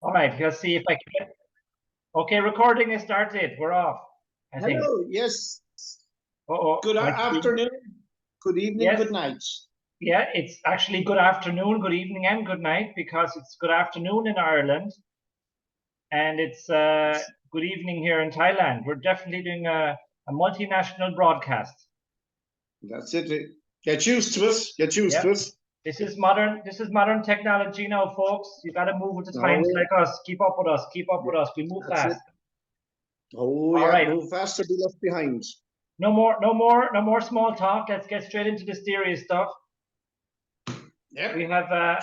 All right, let's see if I can get. Okay, recording is started. We're off, I think. Hello, yes. Uh-oh. Good afternoon, good evening, Yes. good night. Yeah, it's actually good afternoon, good evening, and good night because it's good afternoon in Ireland, and it's good evening here in Thailand. We're definitely doing a multinational broadcast. That's it. Get used to it. Get used to it. This is modern technology now, folks. You got to move with the times like us. Keep up with us. Keep up with us. We move fast. Oh, yeah, right. Move fast or be left behind. No more small talk. Let's get straight into the serious stuff. Yep. We have a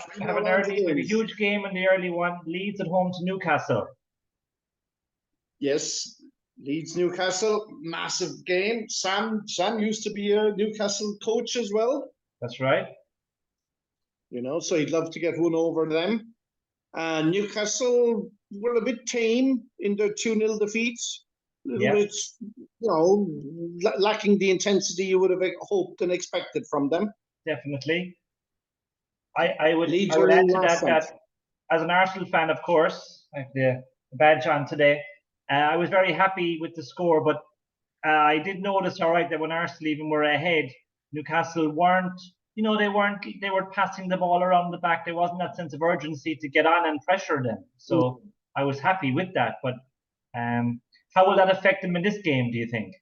huge game in the early one. Leeds at home to Newcastle. Yes, Leeds Newcastle, massive game. Sam used to be a Newcastle coach as well. That's right. You know, so he'd love to get one over them. Newcastle were a bit tame in their 2-0 defeat. A little bit, you know, lacking the intensity you would have hoped and expected from them. Definitely. I would add to that as an Arsenal fan, of course, I have the badge on today. I was very happy with the score, but I did notice, all right, that when Arsenal even were ahead, Newcastle weren't, you know, they were passing the ball around the back. There wasn't that sense of urgency to get on and pressure them. So I was happy with that. But how will that affect them in this game, do you think?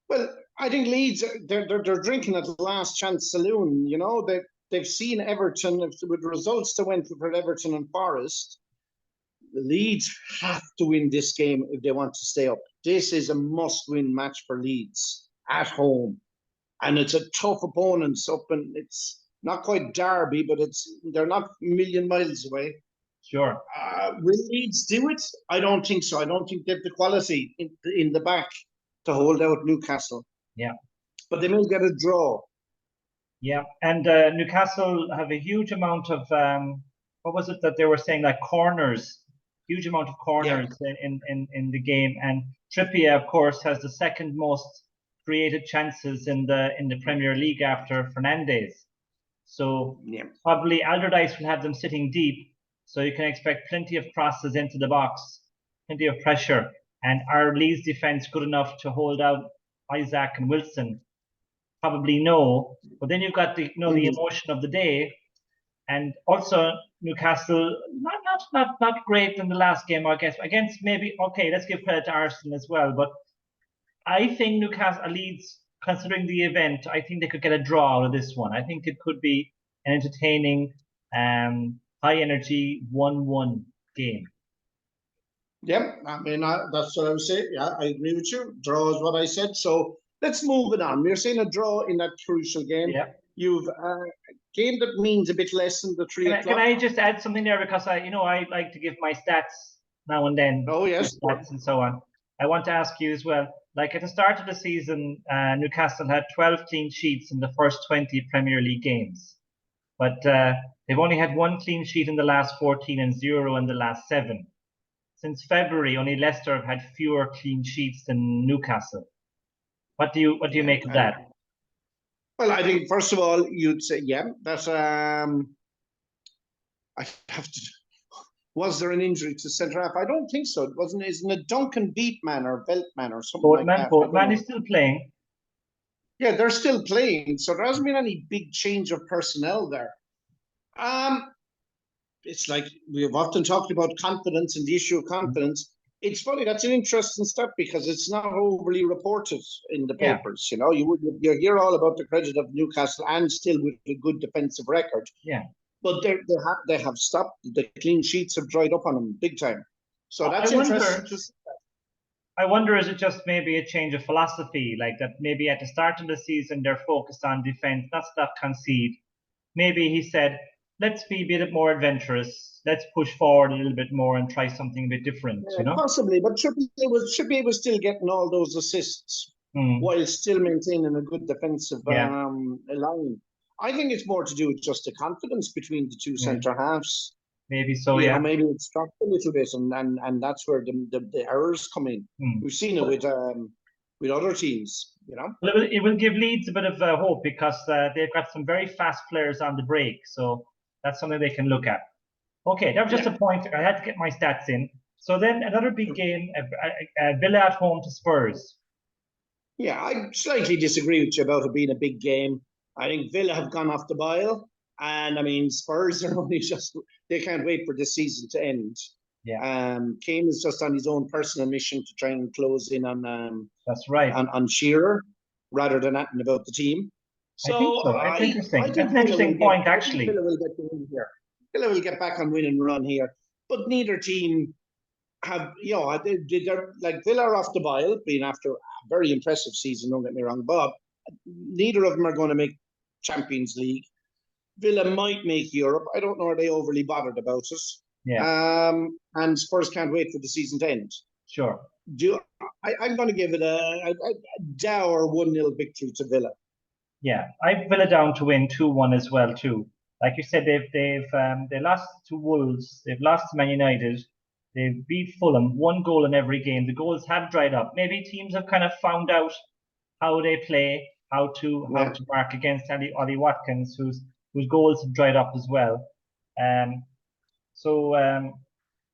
Well, I think Leeds, they're drinking at the last chance saloon. You know, they've seen Everton with results that went for Everton and Forest. The Leeds have to win this game if they want to stay up. This is a must-win match for Leeds at home, and it's a tough opponent. Up, and it's not quite Derby, but they're not a million miles away. Sure. Will Leeds do it? I don't think so. I don't think they have the quality in the back to hold out Newcastle. Yeah. But they may get a draw. Yeah, and Newcastle have a huge amount of what was it that they were saying, like corners, huge amount of corners in the game, and Trippier, of course, has the second most created chances in the Premier League after Fernandes. So probably Allardyce will have them sitting deep, so you can expect plenty of crosses into the box, plenty of pressure, and our Leeds defense good enough to hold out Isaac and Wilson? Probably no, but then you've got the the emotion of the day, and also Newcastle not great in the last game, I guess, against maybe let's give credit to Arsenal as well, but I think Newcastle Leeds, considering the event, I think they could get a draw out of this one. I think it could be an entertaining, high energy 1-1 game. Yeah, I mean that's what I would say. Yeah, I agree with you. Draw is what I said. So let's move it on. We're seeing a draw in that crucial game. Yeah. You've a game that means a bit less than the 3 o'clock. Can I just add something there, because I like to give my stats now and then. Oh yes. Stats and so on. I want to ask you as well. Like at the start of the season, Newcastle had 12 clean sheets in the first 20 Premier League games, but they've only had 1 clean sheet in the last 14 and 0 in the last 7. Since February, only Leicester have had fewer clean sheets than Newcastle. What do you make of that? Well, I think first of all you'd say that I have to. Was there an injury to centre half? I don't think so. It wasn't. Isn't it Duncan Beatman or Veltman or something like that? Boatman is still playing. Yeah, they're still playing, so there hasn't been any big change of personnel there. It's like we have often talked about confidence and the issue of confidence. It's funny, that's an interesting step because it's not overly reported in the papers. You know, you hear all about the credit of Newcastle and still with a good defensive record. Yeah. But they have stopped. The clean sheets have dried up on them big time. So that's interesting. I wonder, is it just maybe a change of philosophy, like that maybe at the start of the season they're focused on defense, not stop concede. Maybe he said, let's be a bit more adventurous. Let's push forward a little bit more and try something a bit different. You know, possibly. But Trippier was still getting all those assists while still maintaining a good defensive line. I think it's more to do with just the confidence between the two centre halves. Maybe so. You know, maybe it's dropped a little bit, and that's where the errors come in. We've seen it with other teams. You know, well, it will give Leeds a bit of hope because they've got some very fast players on the break, so that's something they can look at. Okay, that was just Yeah. a point. I had to get my stats in. So then another big game, Villa at home to Spurs. Yeah, I slightly disagree with you about it being a big game. I think Villa have gone off the boil, and I mean Spurs are only just they can't wait for this season to end. Yeah, Kane is just on his own personal mission to try and close in that's right. on Shearer rather than anything about the team. I think So so. It's I interesting. That's think an interesting point, I think actually. Villa will get the win here. Villa will get back on winning run here, but neither team have they're like Villa are off the boil, being after a very impressive season. Don't get me wrong, Bob. Neither of them are going to make Champions League. Villa might make Europe. I don't know. Are they overly bothered about it? Yeah, And Spurs can't wait for the season to end. sure. Do I'm going to give it a dour 1-0 victory to Villa. Yeah, I Villa down to win 2-1 as well too. Like you said, they lost to Wolves, they've lost to Man United, they've beat Fulham, 1 goal in every game. The goals have dried up. Maybe teams have kind of found out how they play, how to mark against Ollie Watkins, whose goals have dried up as well. Um, so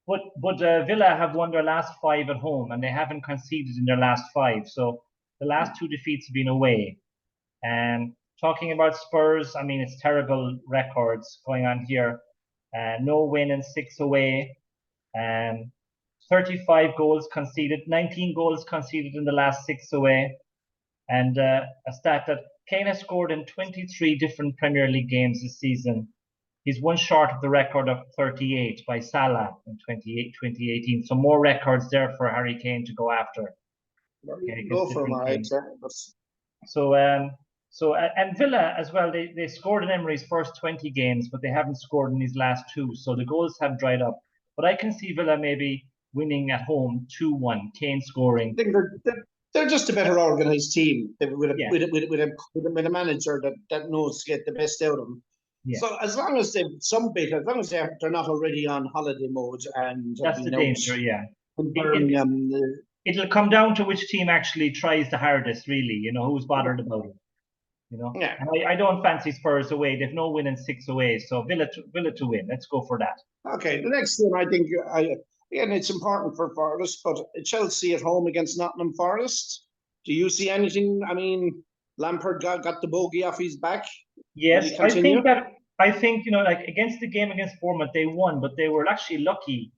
but Villa have won their last 5 at home and they haven't conceded in their last 5. So the last 2 defeats have been away. Talking about Spurs, I mean, it's terrible records going on here. No win and 6 away. 35 goals conceded, 19 goals conceded in the last 6 away. And a stat that Kane has scored in 23 different Premier League games this season. He's one short of the record of 38 by Salah in 2018. So more records there for Harry Kane to go after. Okay, go for him, all right. So and Villa as well, they scored in Emery's first 20 games, but they haven't scored in his last 2. So the goals have dried up. But I can see Villa maybe winning at home 2-1, Kane scoring. I think they're just a better organised team with a manager that knows to get the best out of them. Yeah. So as long as they're not already on holiday mode and that's the danger. Yeah. It'll come down to which team actually tries the hardest, really. You know, who's bothered about it. You know, yeah. And I don't fancy Spurs away. They've no win in 6 away, so Villa to win. Let's go for that. Okay, the next one I think again it's important for Forest, but Chelsea at home against Nottingham Forest. Do you see anything? I mean, Lampard got the bogey off his back. Yes, I think like against the game against Bournemouth, they won, but they were actually lucky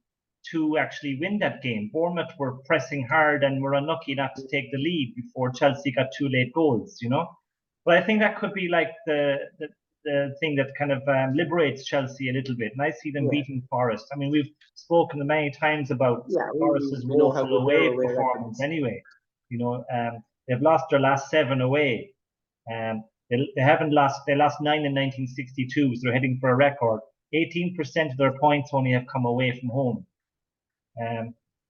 to actually win that game. Bournemouth were pressing hard and were unlucky not to take the lead before Chelsea got 2 late goals. But I think that could be like the thing that kind of liberates Chelsea a little bit. And I see them beating Forest. I mean, we've spoken many times about Forest's woeful away performance anyway. They've lost their last 7 away. They haven't lost. They lost 9 in 1962, so they're heading for a record. 18% of their points only have come away from home.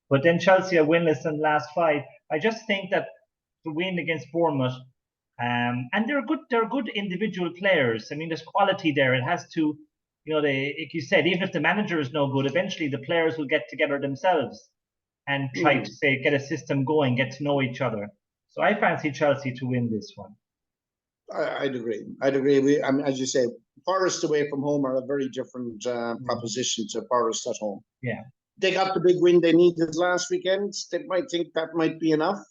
But then Chelsea are winless in the last 5. I just think that the win against Bournemouth, and they're good individual players. I mean, there's quality there. It has to, like you said, even if the manager is no good, eventually the players will get together themselves and try to get a system going, get to know each other. So I fancy Chelsea to win this one. I'd agree. I mean, as you say, Forest away from home are a very different proposition to Forest at home. Yeah. They got the big win they needed last weekend. They might think that might be enough.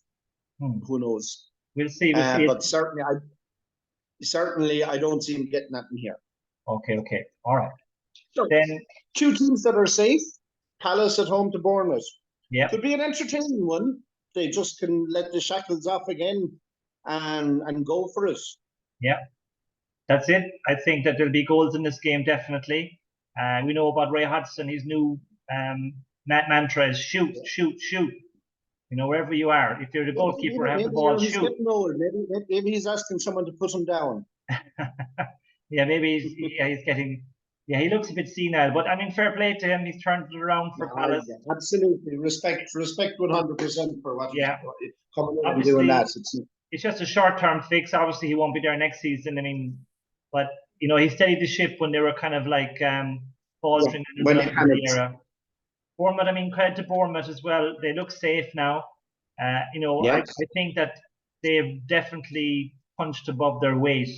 Who knows? We'll see. But certainly, I don't see them getting that in here. Okay. All right. So, then 2 teams that are safe. Palace at home to Bournemouth. Yeah. Could be an entertaining one. They just can let the shackles off again and go for it. Yeah. That's it. I think that there'll be goals in this game, definitely. We know about Ray Hodgson. His new mantra is shoot. Wherever you are, if you're the goalkeeper, have the ball, shoot. Maybe he's asking someone to put him down. Yeah, maybe he's getting. Yeah, he looks a bit senile, but I mean, fair play to him. He's turned it around for Palace. Yeah, absolutely, respect 100% for what he's coming in and doing that. It's just a short-term fix. Obviously, he won't be there next season. I mean, but he steadied the ship when they were kind of like faltering in the era. Bournemouth, I mean, credit to Bournemouth as well. They look safe now. I think that they've definitely punched above their weight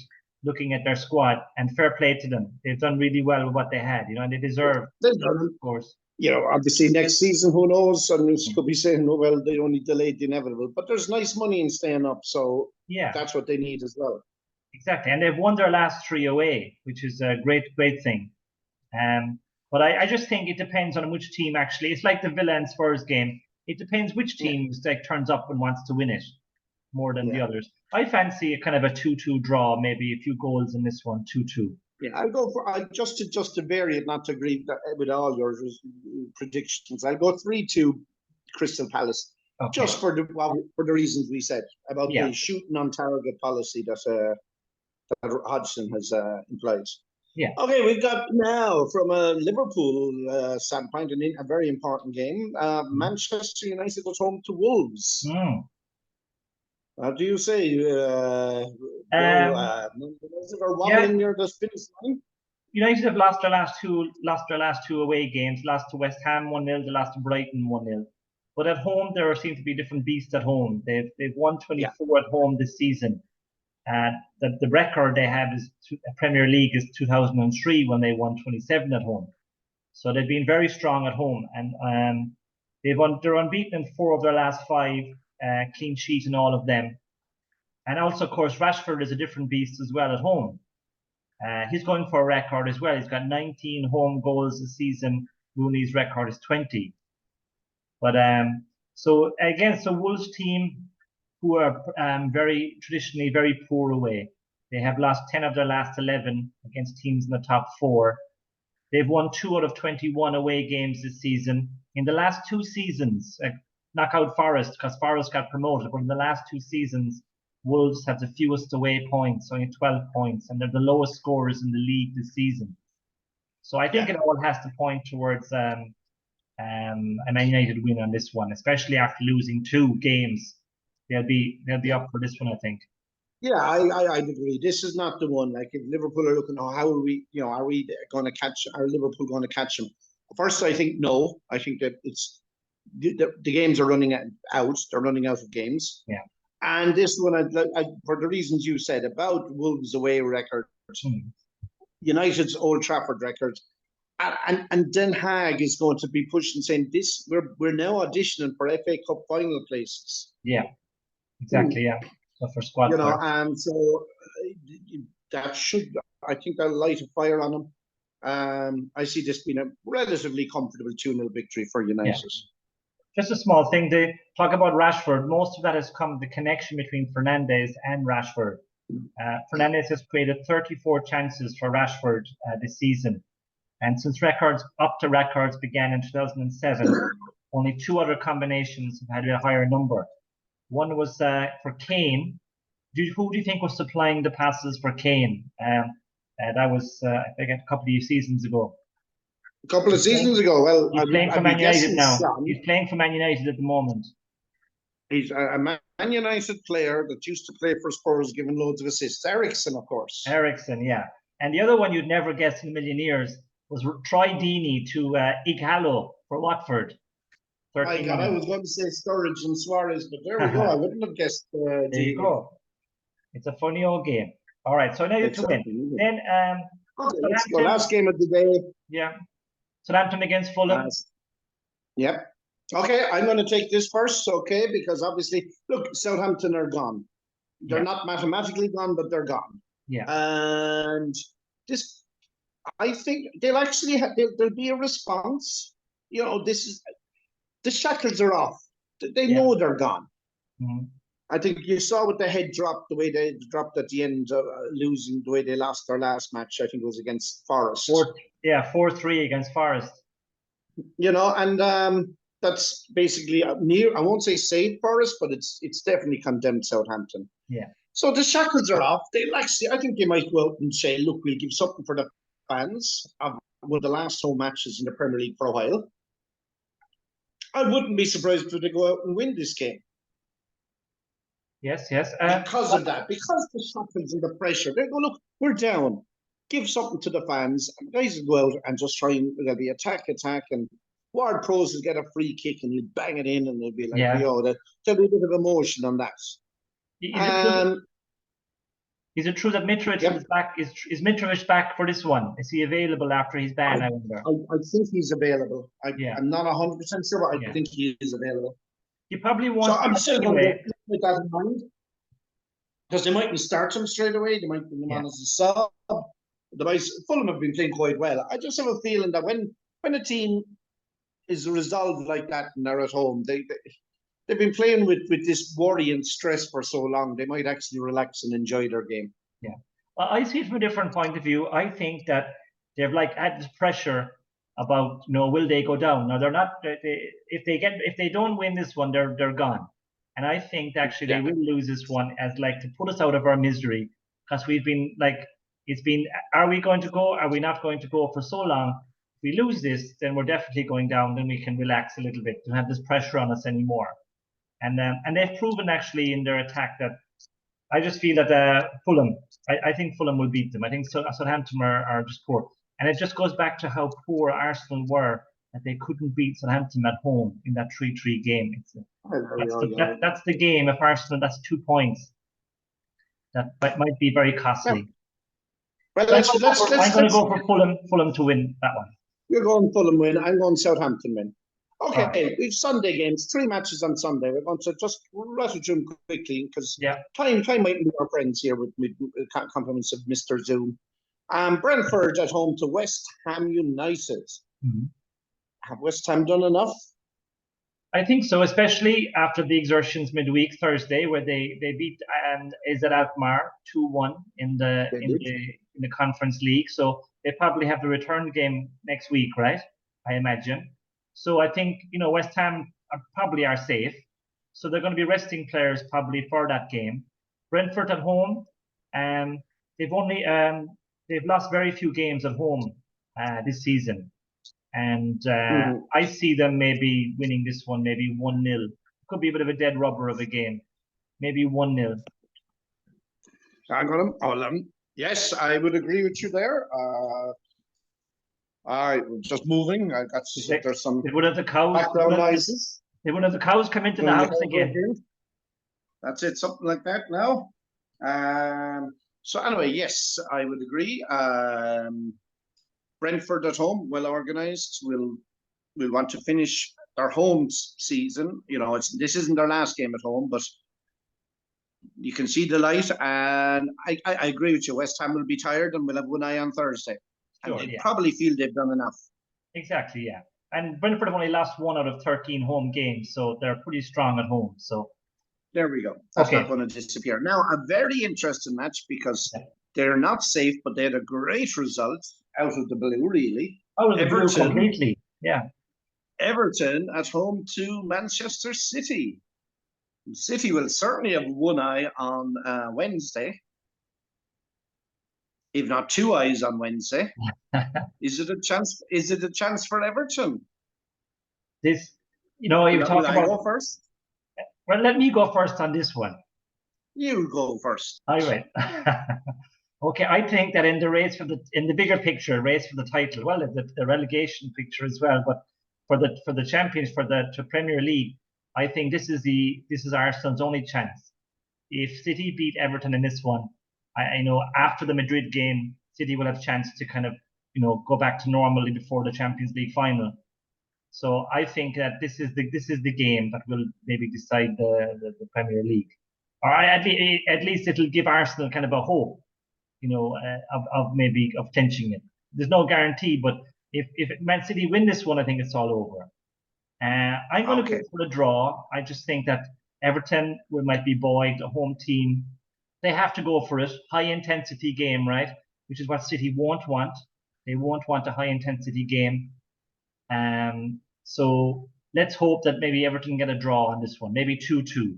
looking at their squad, and fair play to them. They've done really well with what they had, and they deserve, They've of done it. course. Obviously next season, who knows? And we could be saying, oh, well, they only delayed the inevitable. But there's nice money in staying up, so Yeah, that's what they need as well. exactly. And they've won their last 3 away, which is a great thing. But I just think it depends on which team actually. It's like the Villa and Spurs game. It depends which team turns up and wants to win it more than the others. I fancy a kind of a 2-2 draw, maybe a few goals in this one, 2-2. Yeah, I'll go for just to vary it, not to agree with all your predictions. I'll go 3-2 Crystal Palace, just for the reasons we said about the shooting on target policy that Hodgson has implied. Yeah. Okay, we've got now from a Liverpool standpoint a very important game. Manchester United goes home to Wolves. How do you say? Or wobbling near the finish line? United have lost their last two away games. Lost to West Ham 1-0. They lost to Brighton 1-0. But at home, there seem to be different beasts at home. They've won 24 at home this season. The record they have is Premier League is 2003 when they won 27 at home. So they've been very strong at home, and they're unbeaten in 4 of their last 5, clean sheet in all of them. And also, of course, Rashford is a different beast as well at home. He's going for a record as well. He's got 19 home goals this season. Rooney's record is 20. But so against a Wolves team who are very traditionally very poor away. They have lost 10 of their last 11 against teams in the top 4. They've won 2 out of 21 away games this season. In the last 2 seasons, knock out Forest because Forest got promoted, but in the last 2 seasons, Wolves have the fewest away points, only 12 points, and they're the lowest scorers in the league this season. So I think it all has to point towards a Man United win on this one, especially after losing 2 games. They'll be up for this one, I think. Yeah, I'd agree. This is not the one. Like if Liverpool are looking, how are we? Are we going to catch? Are Liverpool going to catch them? First, I think no. I think that it's the games are running out. They're running out of games. Yeah. And this one, for the reasons you said about Wolves' away record, United's Old Trafford record, and Den Haag is going to be pushing, saying this. We're now auditioning for FA Cup final places. Yeah. Exactly, yeah. So for squad, and so that should, I think, that'll light a fire on them. I see this being a relatively comfortable 2-0 victory for United. Yeah. Just a small thing. They talk about Rashford. Most of that has come the connection between Fernandes and Rashford. Fernandes has created 34 chances for Rashford this season, and since records began in 2007, only 2 other combinations have had a higher number. One was for Kane. Who do you think was supplying the passes for Kane? That was, I think, a couple of seasons ago. A couple of seasons ago. Well, he's playing for Man United now. He's playing for Man United at the moment. He's a Man United player that used to play for Spurs, giving loads of assists. Eriksen, of course. Eriksen, yeah. And the other one you'd never guess in a million years was Troy Deeney to Ighalo for Watford. My God, I was going to say Sturridge and Suarez, but there we go. I wouldn't have guessed. There you go. It's a funny old game. All right, so now you to win. Then, okay, let's go. Last game of the day. Yeah. Southampton against Fulham. Yep. Okay, I'm going to take this first, okay, because obviously, look, Southampton are gone. They're not mathematically gone, but they're gone. Yeah. And this, I think they'll actually have, there'll be a response. The shackles are off. They know they're gone. Mm-hmm. I think you saw with the head drop, the way they dropped at the end, losing, the way they lost their last match, I think it was against Forest. 4-3 against Forest. And that's basically near, I won't say saved Forest, but it's definitely condemned Southampton. Yeah. So the shackles are off. They'll actually, I think they might go out and say, look, we'll give something for the fans of one of the last home matches in the Premier League for a while. I wouldn't be surprised if they go out and win this game. Yes. Because of that, because the shackles and the pressure, they go, look, we're down. Give something to the fans. And guys will go out and just try and there'll be attack, and Ward Prowse will get a free kick and he'll bang it in, and they'll be like, there'll be a bit of emotion on that. Is it true that Mitrovic Yep. is back? Is Mitrovic back for this one? Is he available after his ban? I wonder. I think he's available. Yeah. I'm not 100% sure, but Yeah. I think he is available. He probably So won't I'm start still going anyway. to keep that in mind. Because they mightn't start him straight away. They might bring him on Yeah. as a sub. The boys, Fulham have been playing quite well. I just have a feeling that when a team is resolved like that and they're at home, they've been playing with this worry and stress for so long. They might actually relax and enjoy their game. Yeah. I see it from a different point of view. I think that they've like added pressure about, will they go down? Now they're not. If they don't win this one, they're gone. And I think actually they will lose this one as like to put us out of our misery, because we've been like, it's been, are we going to go? Are we not going to go for so long? If we lose this, then we're definitely going down. Then we can relax a little bit. Don't have this pressure on us anymore. And they've proven actually in their attack that. I just feel that Fulham, I think Fulham will beat them. I think Southampton are just poor. And it just goes back to how poor Arsenal were, that they couldn't beat Southampton at home in that 3-3 game. That's the game. If Arsenal, that's 2 points. That might be very costly. Well, I'm going to go for Fulham to win that one. You're going Fulham win. I'm going Southampton win. Okay, right. We've Sunday games, 3 matches on Sunday. We're going to just rattle through them quickly because Yeah. time might be our friends here with compliments of Mr. Zoom. Brentford at home to West Ham United. Mm-hmm. Have West Ham done enough? I think so, especially after the exertions midweek Thursday, where they beat AZ Alkmaar 2-1 in the Conference League. So they probably have the return game next week, right? I imagine. So I think West Ham probably are safe. So they're going to be resting players probably for that game. Brentford at home, they've lost very few games at home this season. And I see them maybe winning this one, maybe 1-0. Could be a bit of a dead rubber of a game. Maybe 1-0. I'm going to. Yes, I would agree with you there. Just moving. I got to see there's some background noises. They wouldn't have the cows come into the house again. That's it, something like that now. So anyway, yes, I would agree. Brentford at home, well organised. We'll want to finish their home season. This isn't their last game at home, but you can see the light. And I agree with you. West Ham will be tired, and we'll have one eye on Thursday. And they probably feel they've done enough. Exactly, yeah. And Brentford have only lost 1 out of 13 home games, so they're pretty strong at home. So there we go. That's not going to disappear. Now, a very interesting match because they're not safe, but they had a great result out of the blue, really. Out of the blue completely, yeah. Everton at home to Manchester City. City will certainly have one eye on Wednesday, if not 2 eyes on Wednesday. Is it a chance? Is it a chance for Everton? This, you've talked about. I go first? Well, let me go first on this one. You go first. All right. Okay, I think that in the bigger picture, race for the title, well, the relegation picture as well, but for the champions, to Premier League, I think this is Arsenal's only chance. If City beat Everton in this one, I know after the Madrid game, City will have a chance to kind of go back to normally before the Champions League final. So I think that this is the game that will maybe decide the Premier League, or at least it'll give Arsenal kind of a hope, of clinching it. There's no guarantee, but if Man City win this one, I think it's all over. I'm going to go for a draw. I just think that Everton might be buoyed, a home team. They have to go for it. High intensity game, right? Which is what City won't want. They won't want a high intensity game. So let's hope that maybe Everton get a draw on this one. Maybe 2-2.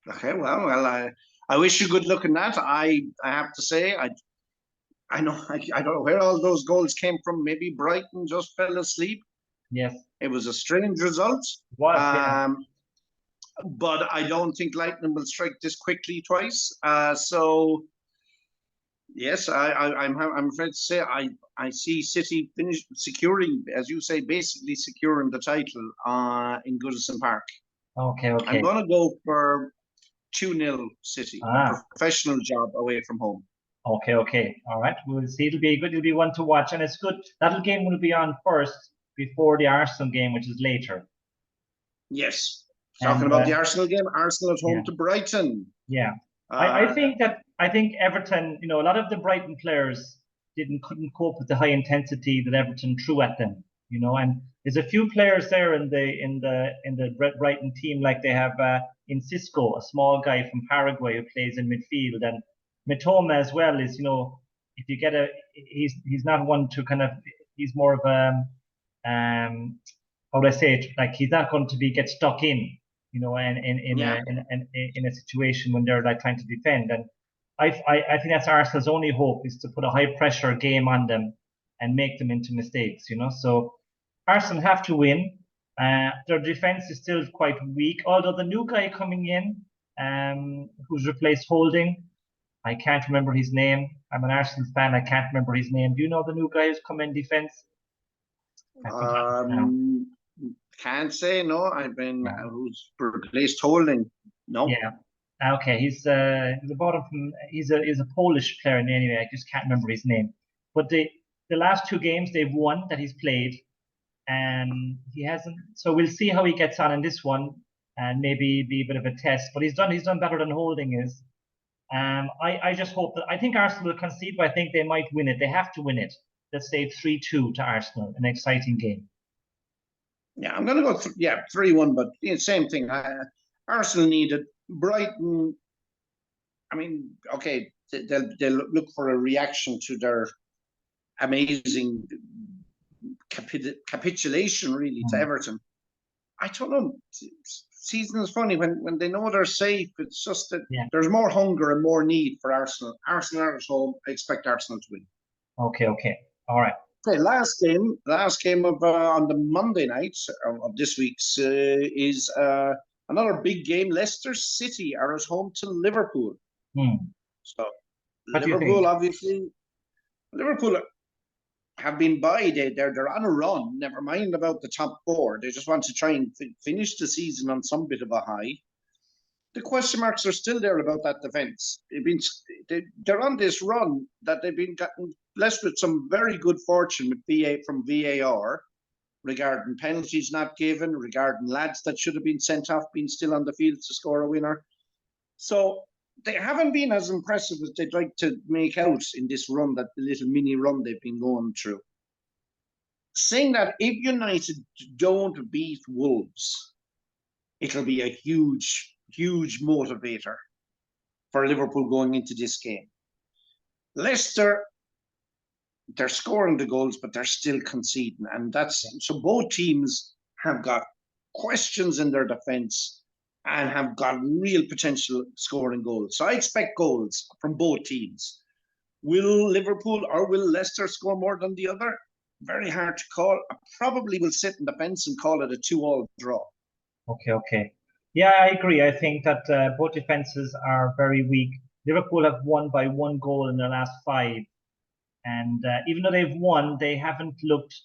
Okay, well, I wish you good luck in that. I have to say, I know I don't know where all those goals came from. Maybe Brighton just fell asleep. Yes. It was a strange result. Yeah. But I don't think lightning will strike this quickly twice. So yes, I'm afraid to say I see City securing, as you say, basically securing the title in Goodison Park. Okay. I'm going to go for 2-0 City. Ah. Professional job away from home. Okay. All right. We'll see. It'll be good. It'll be one to watch. And it's good. That game will be on first before the Arsenal game, which is later. Yes. Talking about the Arsenal game, Arsenal at home to Brighton. Yeah. I think Everton, a lot of the Brighton players couldn't cope with the high intensity that Everton threw at them, and there's a few players there in the Brighton team, like they have in Cisco, a small guy from Paraguay who plays in midfield, and Mitoma as well is, if you get he's not one to he's more of a how do I say it? Like, he's not going to get stuck in, in a situation when they're like trying to defend. And I think that's Arsenal's only hope, is to put a high pressure game on them and make them into mistakes, So Arsenal have to win. Their defense is still quite weak, although the new guy coming in, who's replaced Holding, I can't remember his name. I'm an Arsenal fan. I can't remember his name. Do you know the new guy who's come in defense? Can't say no. I've been who's replaced Holding. No. Yeah. Okay. He's the bottom from. He's a Polish player anyway. I just can't remember his name. But the last 2 games they've won that he's played, and he hasn't. So we'll see how he gets on in this one, and maybe be a bit of a test. But he's done better than Holding is. I just hope that, I think Arsenal will concede, but I think they might win it. They have to win it. Let's say 3-2 to Arsenal, an exciting game. Yeah, I'm going to go 3-1, but same thing. Arsenal need it. Brighton, I mean, okay, they'll look for a reaction to their amazing capitulation, really, to Everton. I don't know. Season is funny when they know they're safe. It's just that there's more hunger and more need for Arsenal. Arsenal are at home. I expect Arsenal to win. Okay. All right. Okay, last game of on the Monday night of this week's is another big game. Leicester City are at home to Liverpool. So Liverpool, obviously, Liverpool have been by. They're on a run. Never mind about the top 4. They just want to try and finish the season on some bit of a high. The question marks are still there about that defense. They're on this run that they've been blessed with some very good fortune with from VAR, regarding penalties not given, regarding lads that should have been sent off being still on the field to score a winner. So they haven't been as impressive as they'd like to make out in this run, that the little mini run they've been going through. Saying that, if United don't beat Wolves, it'll be a huge motivator for Liverpool going into this game. Leicester, they're scoring the goals, but they're still conceding. And so both teams have got questions in their defence and have got real potential scoring goals. So I expect goals from both teams. Will Liverpool or will Leicester score more than the other? Very hard to call. I probably will sit in the fence and call it a 2-2 draw. Okay. Yeah, I agree. I think that both defenses are very weak. Liverpool have won by 1 goal in their last 5. And even though they've won, they haven't looked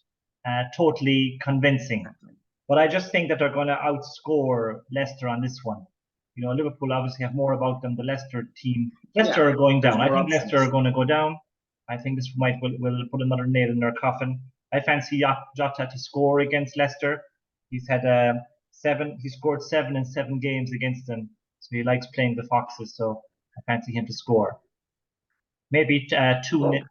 totally convincing. But I just think that they're going to outscore Leicester on this one. Liverpool obviously have more about them. The Leicester team, Leicester are going down. I think Leicester are going to go down. I think this will put another nail in their coffin. I fancy Jota to score against Leicester. He's had 7. He scored 7 in 7 games against them. So he likes playing the Foxes. So I fancy him to score. Maybe 2-0,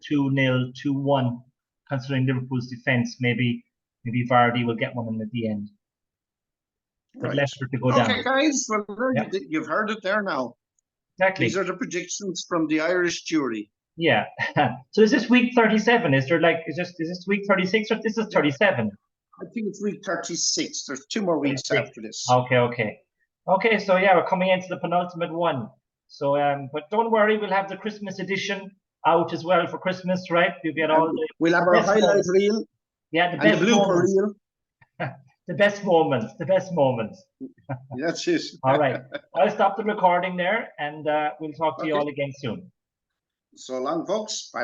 2-1, considering Liverpool's defense. Maybe Vardy will get one in at the end. But Leicester to go down. Okay, guys, well, you've heard it there now. Exactly. These are the predictions from the Irish jury. Yeah. So is this week 37? Is this week 36 or this is 37? I think it's week 36. There's 2 more weeks after this. Okay. So yeah, we're coming into the penultimate one. So but don't worry, we'll have the Christmas edition out as well for Christmas, right? We'll get all the. We'll have our highlight reel. Yeah, the best blooper reel. The best moments. That's it. All right. I'll stop the recording there, and we'll talk to you all again soon. So long, folks. Bye.